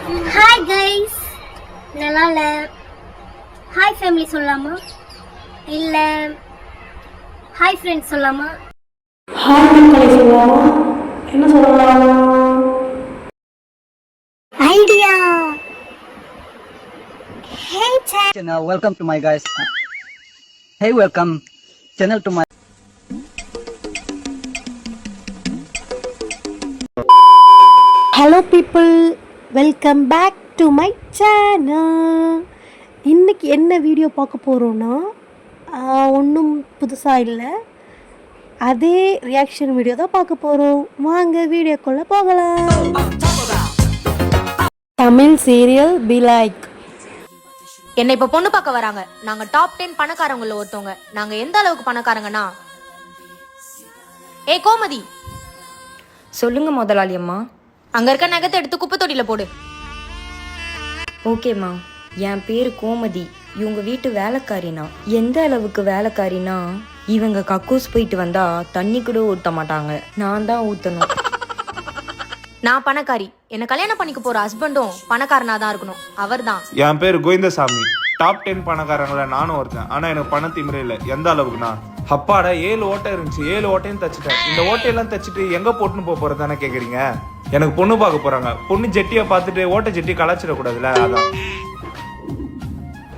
Hi guys, நல்லா இல்லை. Hi family சொல்லலாமா, இல்லை ஹாய் ஃப்ரெண்ட்ஸ் சொல்லலாமா? ஹாய் மக்களை சொல்லலாமா, என்ன சொல்லலாம்? Idea. Hey channel, welcome to my guys. Hey, welcome channel to my. Hello people, welcome back to my channel. இன்றைக்கி என்ன வீடியோ பார்க்க போகிறோன்னா, ஒன்றும் புதுசாக இல்லை, அதே ரியாக்ஷன் வீடியோ தான் பார்க்க போகிறோம். வாங்க வீடியோக்குள்ளே போகலாம். Tamil serial be like. என்னை இப்போ பொண்ணு பார்க்க வராங்க. நாங்க டாப் 10 பணக்காரங்கள ஒருத்தவங்க. நாங்க எந்த அளவுக்கு பணக்காரங்கன்னா, ஏ கோமதி, சொல்லுங்க முதலாளி அம்மா. அங்க இருக்க நகத்தை எடுத்து குப்பை தொட்டியில போடு. ஓகேம்மா. என் பேரு கோமதி. இவங்க வீட்டு வேலைக்காரினா. எந்த அளவுக்கு வேலைக்காரினா, இவங்க கக்கூஸ் போயிட்டு வந்தா தண்ணி கூட ஊத்த மாட்டாங்க, நான் தான் ஊத்தணும். நான் பணக்காரி. என்ன கல்யாணம் பண்ணிக்க போற ஹஸ்பண்டும் பணக்காரனா தான் இருக்கணும். அவர் தான். என் பேர் கோவிந்தசாமி. டாப் 10 பணக்காரங்கள நானும் ஒருத்தன். ஆனா எனக்கு பண திமிரே இல்லை. எந்த அளவுக்குனா, அப்பாட 7 ஓட்டை இருந்துச்சு, 7 ஓட்டையும் தச்சுட்டேன். இந்த ஓட்டையெல்லாம் தச்சுட்டு எங்க போட்டுன்னு போறது தானே கேக்குறீங்க? எனக்கு பொண்ணு பார்க்க போறாங்க. பொண்ணு ஜெட்டியை பார்த்துட்டு ஓட்டை ஜெட்டி கலாச்சிடக்கூடாதுல, அதான்.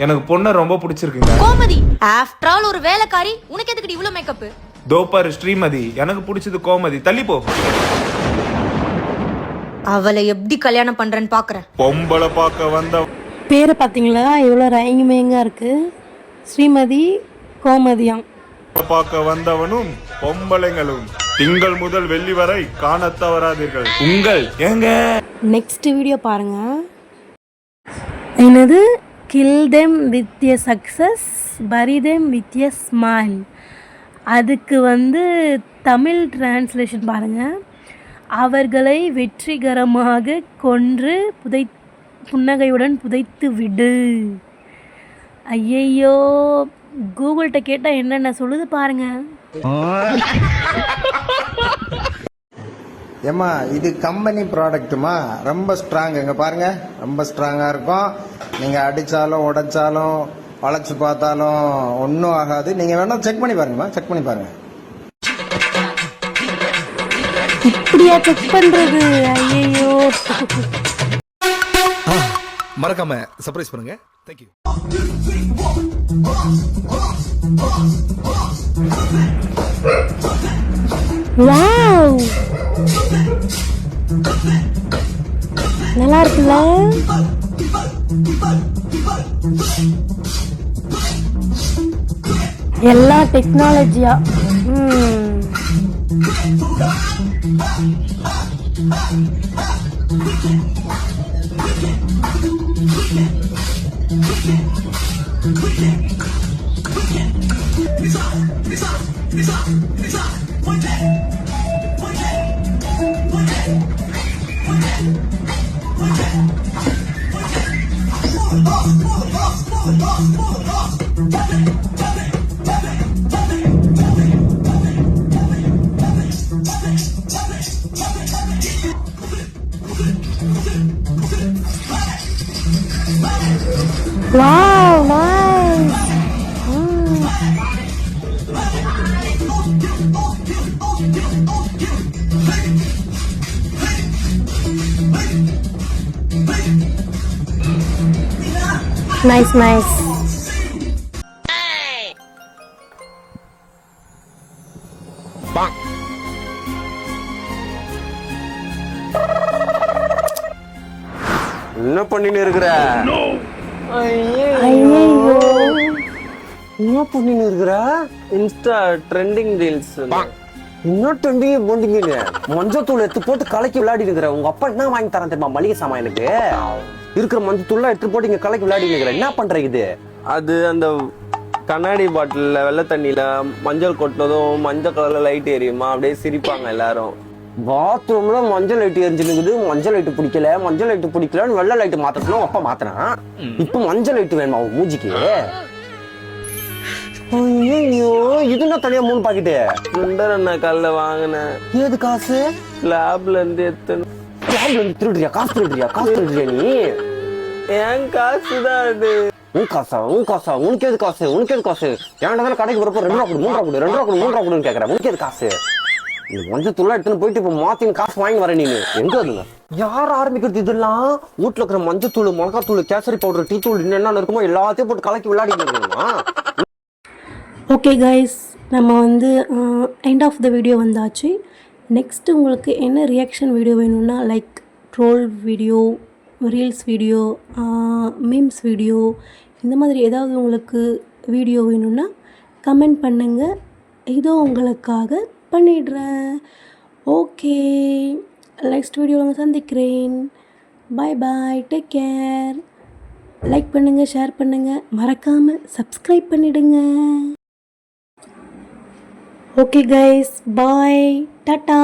எனக்கு பொண்ணு ரொம்ப பிடிச்சிருக்குங்க. கோமதி, ஆஃப்டர் ஆல் ஒரு வேலைக்காரி, உனக்கு எதுக்கு இவ்வளவு மேக்கப்? தோப்பாரு ஸ்ரீமதி, எனக்கு பிடிச்சது கோமதி. தள்ளி போ. அவளை எப்படி கல்யாணம் பண்றேன்னு பாக்குறேன். பொம்பளை பார்க்க வந்த பேரை பார்த்தீங்களா, எவ்வளோ ரயங்குமேங்க இருக்குது. ஸ்ரீமதி கோமதியாம். பார்க்க வந்தவனும் பொம்பளைங்களும் திங்கள் முதல் வெள்ளி வரை காண தவறாதீர்கள். உங்கள் ஏங்க நெக்ஸ்ட் வீடியோ பாருங்க. என்னது, kill them with a success, bury them with a smile. அதுக்கு தமிழ் டிரான்ஸ்லேஷன் பாருங்க. அவர்களை வெற்றிகரமாக கொன்று புன்னகையுடன் புதைத்து விடு. ஐயையோ, கூகுள்கிட்ட கேட்டால் என்னென்ன சொல்லுது பாருங்க. ஏம்மா, இது கம்பெனி ப்ராடக்ட்டுமா, ரொம்ப ஸ்ட்ராங். இங்கே பாருங்க, ரொம்ப ஸ்ட்ராங்காக இருக்கும். நீங்கள் அடித்தாலும் உடைச்சாலும் வளைச்சி பார்த்தாலும் ஒன்றும் ஆகாது. நீங்கள் வேணா செக் பண்ணி பாருங்கம்மா, செக் பண்ணி பாருங்க. இப்படியா செக் பண்ணுறது? ஐயையோ, மறக்காம சர்ப்ரைஸ் பண்ணுங்க. தேங்க்யூ. வாவ், நல்லா இருக்குல்ல? எல்லா டெக்னாலஜியா. Wow, nice. Nice, nice. என்ன பண்ணின்னு இருக்கிற? என்ன பண்ணின்னு இருக்கிற? Insta trending reels. என்ன ட்ரெண்டிங் போண்டிங்க? மஞ்சத்தூள் எடுத்து போட்டு கலக்கி விளையாடி இருக்கிற. உங்க அப்பா என்ன வாங்கி தரேன் தெரியுமா? மளிகை சாமான். எனக்கு இருக்கிற மஞ்சத்தூள்லாம் எடுத்து போட்டு இங்க கலக்கி விளையாடி இருக்கிற. என்ன பண்ற இது? அது அந்த கண்ணாடி பாட்டில் வெள்ளை தண்ணியில மஞ்சள் கொட்டினதும் மஞ்சள் கலர்ல லைட் எரியுமா, அப்படியே சிரிப்பாங்க எல்லாரும். பாத்ரூம்ல மஞ்சள் லைட் எரிஞ்சுனுக்குது. மஞ்சள் லைட் பிடிக்கல, மஞ்சள் லைட் பிடிக்கலன்னு வெள்ளை லைட் மாத்தணும் அப்பா மாத்தினான். இப்ப மஞ்சள் லைட் வேணுமா மூஞ்சிக்கு? ஐயோ, இதுனா தனியா 3 பாக்கெட்டு. 2 காலைல வாங்கினேன். ஏது காசு? லேப்ல இருந்து எத்தனை ஜோப்ல இருந்து திருடுறியா? காசு திருடுறியா நீ? என் காசு தான் அது. உன் காசா? உனக்கு எது காசு? ஏன்டா கடைக்கு வரப்போ 2 ரூபா கொடு, 3 ரூபா கொடு, 3 ரூபா கொடுன்னு கேட்கறேன். உனக்கு எது காசு? இந்த மஞ்சத்தூள் எடுத்துன்னு போயிட்டு இப்ப மாத்தின்னு காசு வாங்கி வர நீ எங்க அதுங்க? யார் ஆரம்பிக்கிறது இதெல்லாம்? வீட்டுல இருக்கிற மஞ்சத்தூள், மிளகாத்தூள், கேசரி பவுடர், டீ தூள் என்னென்ன இருக்குமோ எல்லாத்தையும் போட்டு கலக்கி விளையாடிட்டு இருக்கணுமா? ஓகே கைஸ், நம்ம வந்து எண்ட் ஆஃப் த வீடியோ வந்தாச்சு. நெக்ஸ்ட்டு உங்களுக்கு என்ன ரியாக்ஷன் வீடியோ வேணும்னா, like troll video, reels video, memes video, இந்த மாதிரி ஏதாவது உங்களுக்கு வீடியோ வேணும்னா கமெண்ட் பண்ணுங்கள். இதோ உங்களுக்காக பண்ணிடுறேன். ஓகே, நெக்ஸ்ட் வீடியோவில் சந்திக்கிறேன். பாய் பாய், டேக் கேர். லைக் பண்ணுங்கள், ஷேர் பண்ணுங்கள், மறக்காமல் சப்ஸ்கிரைப் பண்ணிடுங்க. ஓகே கைஸ், பாய், டாட்டா.